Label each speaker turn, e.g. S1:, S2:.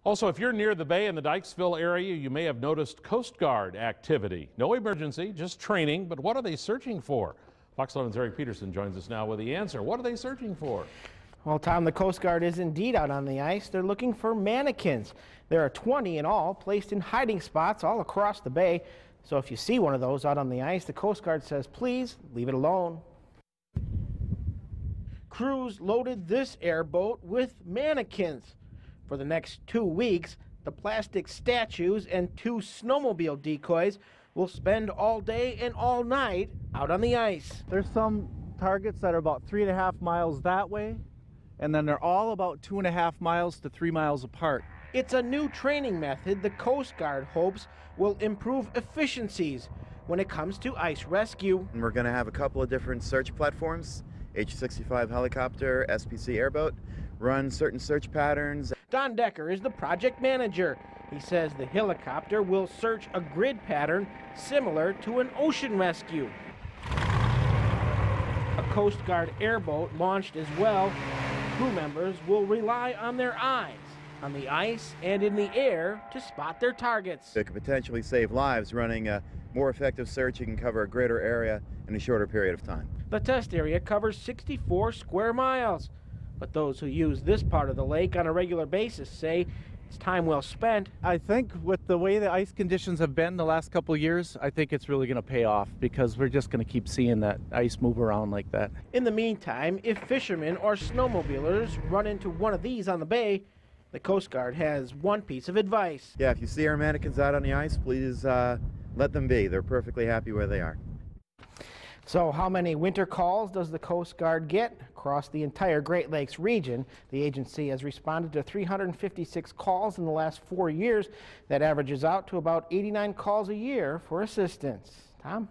S1: Also, if you're near the bay in the Dyckesville area, you may have noticed Coast Guard activity. No emergency, just training, but what are they searching for? Fox 11's Eric Peterson joins us now with the answer. What are they searching for?
S2: Well, Tom, the Coast Guard is indeed out on the ice. They're looking for mannequins. There are 20 in all, placed in hiding spots all across the bay. So if you see one of those out on the ice, the Coast Guard says, please leave it alone. Crews loaded this airboat with mannequins. For the next 2 weeks, the plastic statues and 2 snowmobile decoys will spend all day and all night out on the ice.
S3: There's some targets that are about 3.5 miles that way, and then they're all about 2.5 miles to 3 miles apart.
S2: It's a new training method the Coast Guard hopes will improve efficiencies when it comes to ice rescue.
S4: And we're going to have a couple of different search platforms, H-65 helicopter, SPC airboat, run certain search patterns.
S2: Don Decker is the project manager. He says the helicopter will search a grid pattern similar to an ocean rescue. A Coast Guard airboat launched as well. Crew members will rely on their eyes, on the ice and in the air to spot their targets.
S4: It could potentially save lives running a more effective search. You can cover a greater area in a shorter period of time.
S2: The test area covers 64 square miles. But those who use this part of the lake on a regular basis say it's time well spent.
S3: I think with the way the ice conditions have been the last couple of years, I think it's really going to pay off because we're just going to keep seeing that ice move around like that.
S2: In the meantime, if fishermen or snowmobilers run into one of these on the bay, the Coast Guard has one piece of advice.
S4: Yeah, if you see our mannequins out on the ice, please let them be. They're perfectly happy where they are.
S2: So how many winter calls does the Coast Guard get? Across the entire Great Lakes region, the agency has responded to 356 calls in the last 4 years. That averages out to about 89 calls a year for assistance. Tom?